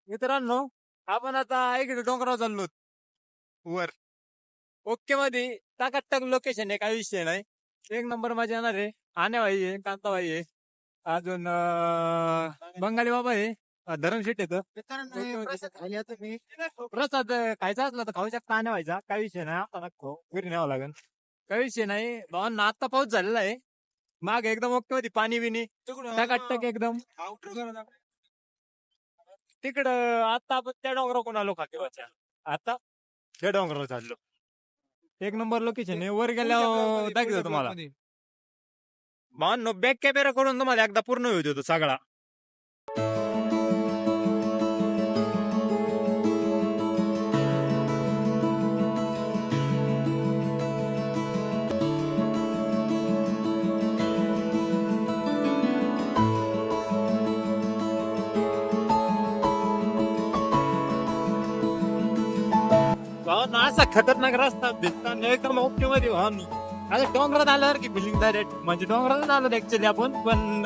मित्रांनो, आपण आता इकडे डोंगरावर चाललो वर. ओके मध्ये टाकाटक लोकेशन आहे, काही विषय नाही. एक नंबर मजा येणार आहे. आनेबाई आहे, कांताबाई आहे, अजून बंगाली बाबा आहे, धरमशेठ येतं. प्रसाद खायचा असला तर खाऊ शकता. आनेबाईचा काही विषय नाही. आता नको घरी न्यावं लागेल, काही विषय नाही. भावांना आता पाऊस झालेला आहे. माग एकदम ओके मध्ये पाणी बिनी टाकाटक एकदम. तिकडं आता आपण त्या डोंगरावर कोण आलो खातेवाच्या. आता त्या डोंगरावर चाललो. एक नंबर लोकेशन आहे. वर गेल्यावर दाखवतो तुम्हाला. भावांनो, बॅक कॅमेरा करून तुम्हाला एकदा पूर्ण व्ह्यू देतो सगळा. भावांनो, असा खतरनाक रस्ता दिसताना एकदम ओके मध्ये. भावांनो, आता डोंगरात आल्यावर की फिलिंग डायरेक्ट म्हणजे डोंगरात आलो ऍक्च्युली आपण, पण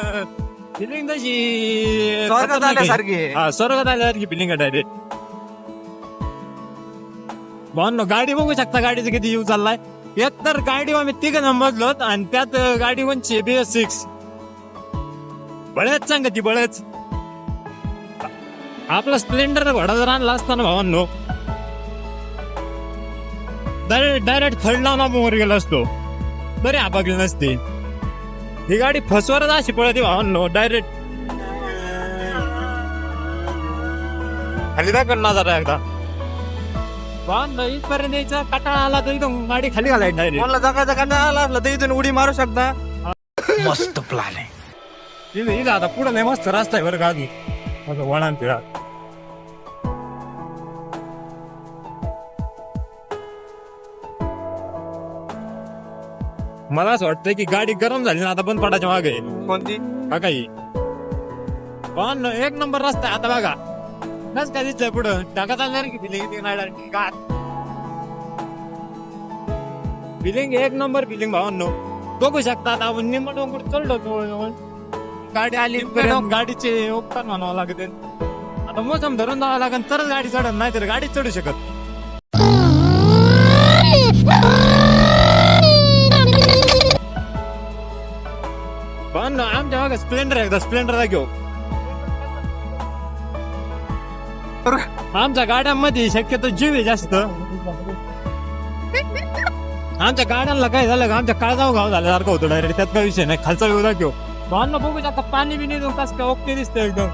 फिलिंग तशी स्वर्गात आल्यासारखी आहे. हा, स्वर्गात आल्यावर की फिलिंग आहे डायरेक्ट. भावांनो, गाडी बघू शकता गाडीचा किती यूज चाललाय. एक तर गाडी आम्ही तिघ समजलो आणि त्यात गाडी कोणची BS6 बळच सांगती बळच. आपला स्प्लेंडर घोडा जर आणला असताना भावांनो, डायरेक्ट थर्ड लावून आपण वर गेलो असतो, बरे आपागली नसते. ही गाडी फसवरच अशी पळते भावांनो, डायरेक्ट खाली दाखल जरा एकदा. भावांनो, इथपर्यंत यायचा कटाळा आला तर एकदम गाडी खाली घालायची डायरेक्ट. मला जगायचा कंटाळा आला असला तर इथून उडी मारू शकता. मस्त प्लॅन आहे. इथं आता पुढे लय मस्त रस्ता आहे बरं का. अजून वळण फिरा. मला असं वाटतंय की गाडी गरम झाली ना आता, बंद पडायच्या मागे. कोणती? हा काही पण एक नंबर रस्ता आहे. आता बघा कस काय दिसतंय पुढं टाकत आल्यावर की बिलिंग एक नंबर बिलिंग. भावांनो, बघू शकता आता आपण निम्मा डोंगर चढलो जवळ. गाडी आली गाडीचे उपकार म्हणावं लागते. आता मोसम धरून जावं लागेल तरच गाडी चढत, नाही तर गाडी चढू शकत. पण आमच्या बघा स्प्लेंडर एकदा स्प्लेंडरला घेऊ. आमच्या गाड्यांमध्ये शक्यतो जीव आहे जास्त. आमच्या गाड्यांना काय झालं का आमच्या काळजाव घाव झाल्यासारखं होतं डायरेक्ट. त्यात काही विषय नाही. खालचा व्यू दाखव. भावांना बघू शकता पाणी बिनी कस काय ओके दिसतं एकदम.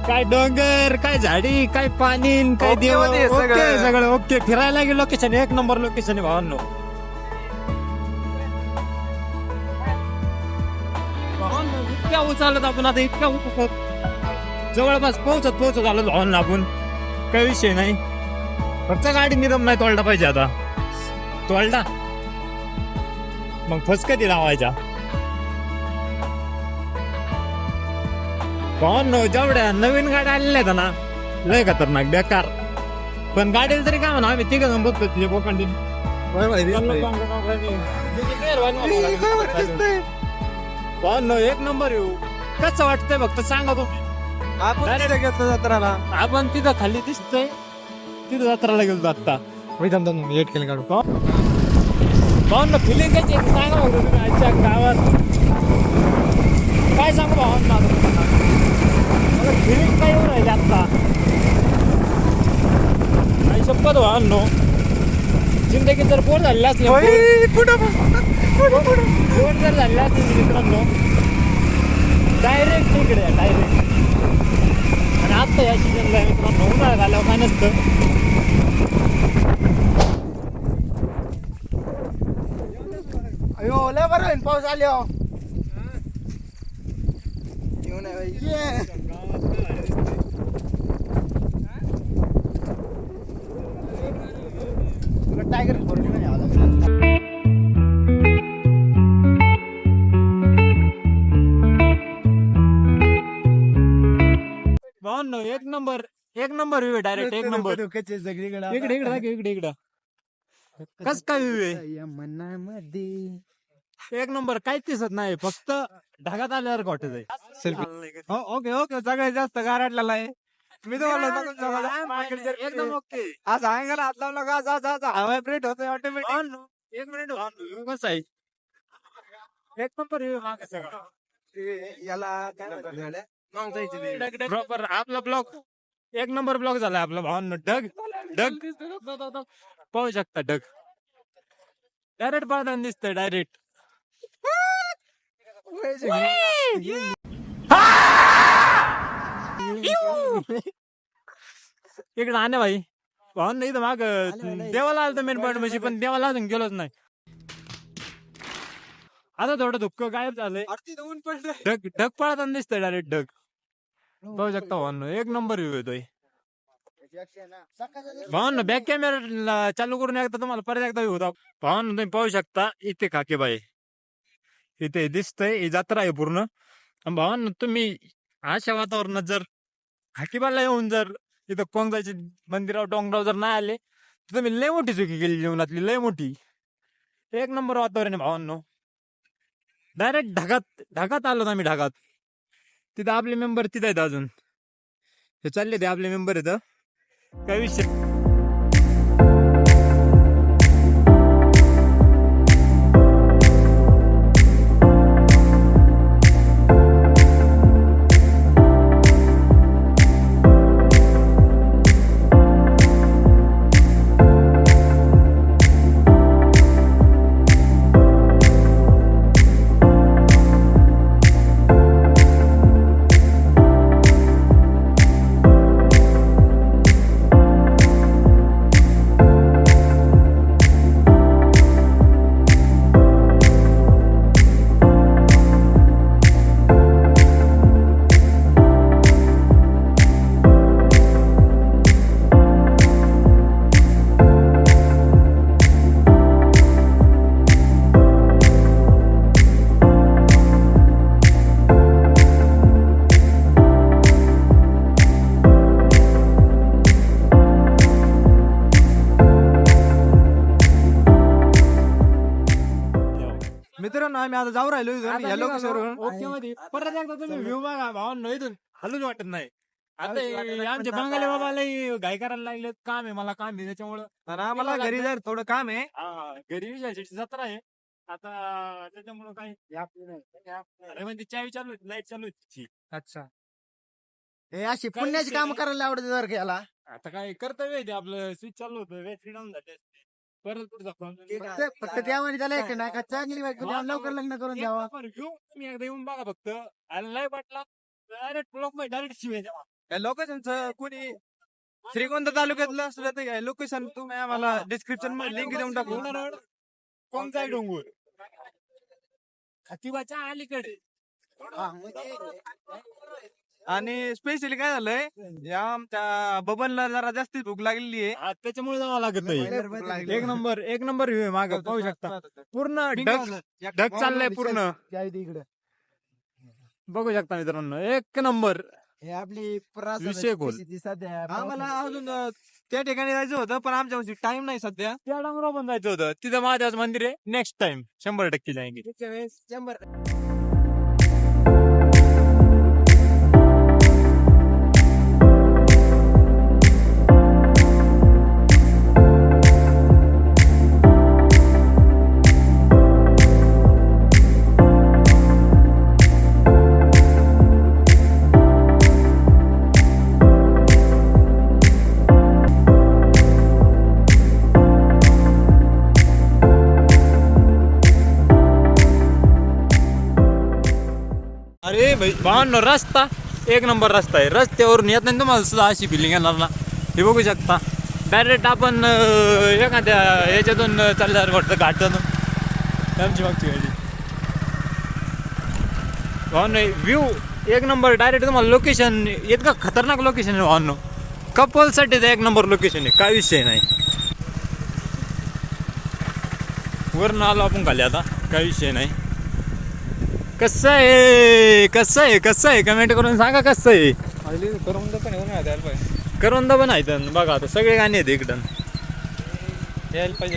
काय डोंगर, काय झाडी, काय पाणी, काय ओके देव. मध्ये सगळं. ओके सगळं ओके. फिरायला गेलो लोकेशन एक नंबर लोकेशन आहे भावांनो. इतक्या उचालत आपण आता, इतक्या उचलत जवळपास पोहोचत आलो भावांना आपण. काही विषय नाही. फक्त गाडी निरम नाही तोलडा पाहिजे. आता तोलडा मग फसकती लावायच्या. भावांनो, जेवढ्या नवीन गाड्या आलेल्या आहेत ना, लय खतरनाक बेकार. पण गाडीला तरी काय म्हणा, आम्ही तिघ जण बघतो तुझे बोकांडी. भावांनो, एक नंबर येऊ. कसं वाटतंय फक्त सांगा तुम्ही. आपण तिथे घेतलं जत्राला. आपण तिथं खाली दिसतोय, तिथं जत्राला गेलो आता. एट केलं काढू. भावांना फिलिंग कशी आहे सांगा बघ तुम्ही. आजच्या गावात काय सांगू भावांना, मला फिलिंग काय येऊ राहिली आता. काही शपथ भावांनो, जिंदगी जर बोर झालेला असले, बोर जर झालेला असले मित्रांनो, डायरेक्ट इकडे डायरेक्ट. आणि आता या सीजनला मित्रांनो उन्हाळा झाल्यावर काय नसतं. अयो लय बरं होईल पाऊस आल्यावर. येऊ नये बाई. टायगर भावांनो, एक नंबर व्ह्यू डायरेक्ट एक नंबर. सगळीकडे इकडे इकडे कस काय व्ह्यू आहे. मनामध्ये एक नंबर काहीच दिसत नाही, फक्त ढगात आल्यावर वाटत आहे. ओके सगळ्यात जास्त गारटलेला आहे. मी तुम्हाला सांगतो, एकदम ओके. आज अंगाला हात लावला का जा हवा प्लेट होतोय ऑटोमॅटिक. एक मिनिट कसं आहे एक नंबर माग सगळं याला काय म्हणतात? प्रॉपर आपला ब्लॉक एक नंबर ब्लॉक झालाय आपला भावांनो. ढग ढग पाहू शकता ढग डायरेक्ट पाहताना दिसतंय डायरेक्ट. इकडे आणे भाई भावांनो इथं माग देवाला आलं मेन पॉईंट म्हणजे पण देवाला अजून गेलोच नाही. आता थोडं धुक्क गायब झालंय. ऊन पडलंय. ढग ढग पळताना दिसतंय डायरेक्ट ढग पाहू शकता भावांनो. एक नंबर व्ह्यू येतोय भावांनो. बॅक कॅमेरा चालू करून एकदा तुम्हाला परत एकदा व्ह्यू होता भावांनो. तुम्ही पाहू शकता इथे काकेबाई इथे दिसतंय. ही जत्रा आहे पूर्ण. आणि भावांनो तुम्ही अशा वातावरणात जर हाकीबाला येऊन जर इथं कोंगजायचे मंदिरावर डोंगरावर जर नाही आले तर तुम्ही लय मोठी चुकी केली जीवनातली लय मोठी. एक नंबर वातावरण आहे भावांनो. डायरेक्ट ढगात ढगात आलो ना आम्ही ढगात. तिथं आपले मेंबर तिथं आहेत अजून हे चालले ते आपले मेंबर आहेत. काय विषय मित्रांनो आम्ही आता जाऊ राहिलो इथून या लोकेशनवरून. ओके मध्ये परत एकदा तुम्ही व्ह्यू बघा भावांनो. इथून हलूच वाटत नाही. आता हे आमचे बंगाली बाबाला घाई करायला लागले. काम आहे मला काम आहे त्याच्यामुळं आणि आम्हाला घरी जायला थोडं काम आहे. घरी विषयाची जत्रा आहे आता त्याच्यामुळं काही अरे म्हणजे चावी चालू होती लाईट चालू होती. अच्छा हे अशी पुण्याची काम करायला आवडते जर का याला. आता काय कर्तव्य आहे ते आपलं. स्विच चालू होतं बॅटरी डाऊन झाली परत पुढचा phone. फक्त त्यामध्ये त्याला एक नाही का चांगली बायको द्या, लवकर लग्न करून द्यावा. एक नंबर view. तुम्ही एकदा येऊन बघा फक्त. आणि लय वाटला डायरेक्ट ब्लॉक मध्ये डायरेक्ट शिवाय द्यावा. या लोकेशनचं कोणी श्रीगोंदा तालुक्यातलं असलं तर या लोकेशन तुम्ही आम्हाला डिस्क्रिप्शन मध्ये लिंक देऊन टाकू. कोणता डोंगर खतिबाच्या अलीकडे. आणि स्पेशली काय झालंय या आमच्या बबनला जरा जास्ती भूक लागलेली आहे. त्याच्यामुळे जावं लागत नाही. एक नंबर व्ह्यू माग पाहू शकता. पूर्ण ढग ढग चाललंय पूर्ण बघू शकता मित्रांनो. एक नंबर हे आपली विषय खोल. आम्हाला अजून त्या ठिकाणी जायचं होतं पण आमच्या टाइम नाही सध्या. त्या डोंगरावर पण जायचं होतं. तिथं महादेवाचं मंदिर आहे. नेक्स्ट टाइम 100% जाएंगे. पुढच्या वेळेस 100. अरे भाई भावांनो रस्ता एक नंबर रस्ता आहे. रस्त्यावरून येत नाही तुम्हाला सुद्धा अशी फिलिंग येणार ना. हे बघू शकता डायरेक्ट आपण एखाद्या याच्यातून चालल्यावर वाटतं घाटातून आमची मागची गाडी. भावांनो व्ह्यू एक नंबर डायरेक्ट तुम्हाला लोकेशन इतकं खतरनाक लोकेशन आहे भावांनो. कपलसाठी तर एक नंबर लोकेशन आहे काय विषय नाही. वरून आलो आपण खाली आता काय विषय नाही. कसं आहे कमेंट करून सांगा कसं आहे. करवंदा पण आहेत बघा आता सगळे गाणे आहेत इकडं.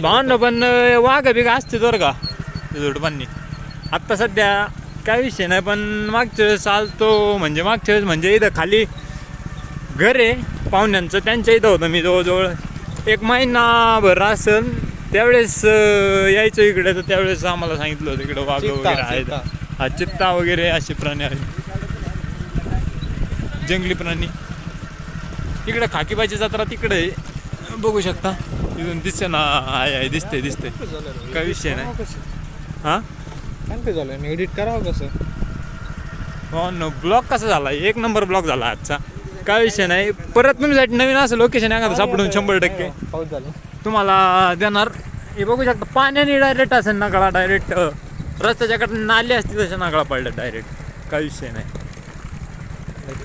भावना पण वाघ बिघ असते बरं का जोडपांनी. आत्ता सध्या काय विषय नाही पण मागच्या वेळेस आलतो म्हणजे मागच्या वेळेस म्हणजे इथं खाली घर आहे पाहुण्यांचं, त्यांच्या इथं होतं मी जवळजवळ 1 महिनाभर असेल. त्यावेळेस यायचं इकडे, तर त्यावेळेस आम्हाला सांगितलं होतं इकडे वाघ वगैरे आहेत. हा चित्ता वगैरे असे प्राणी आहेत, जंगली प्राणी. तिकडे खाकीबाची जत्रा तिकडे आहे, बघू शकता. इथून दिसते ना, आहे दिसते काही विषय नाही. हा काय झालं मी एडिट करावं कसं? हो न, ब्लॉग कसा झाला, 1 नंबर ब्लॉग झाला आजचा. काय विषय नाही. परत तुमच्यासाठी नवीन असं लोकेशन एखादं सापडून 100% पाऊस झाला. तुम्हाला देणार. हे बघू शकता, पाण्याने डायरेक्ट असेल नागळा, डायरेक्ट रस्त्याच्याकडे नाली असते तशा नागळा पडला डायरेक्ट. काय विषय नाही.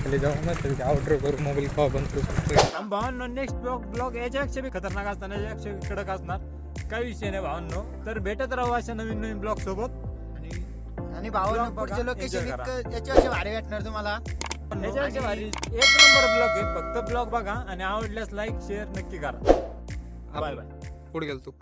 खाली जाऊन ना आउटर करू मोबाईल कॉल बंद करू. भावांनो, नेक्स्ट ब्लॉग याच्यापेक्षा बी खतरनाक असताना याच्यापेक्षा कडक असणार. काही विषय नाही भावांनो. तर भेटत राहू अशा नवीन ब्लॉग सोबत. आणि भावांनो Vlog बघा, पुढचं लोकेशन enjoy करा. इतकं याच्यापेक्षा भारी भेटणार तुम्हाला. याच्यापेक्षा भारी 1 नंबर ब्लॉग आहे. फक्त ब्लॉग बघा आणि आवडल्यास लाईक शेअर नक्की करा. Bye bye. पुढे गेलतो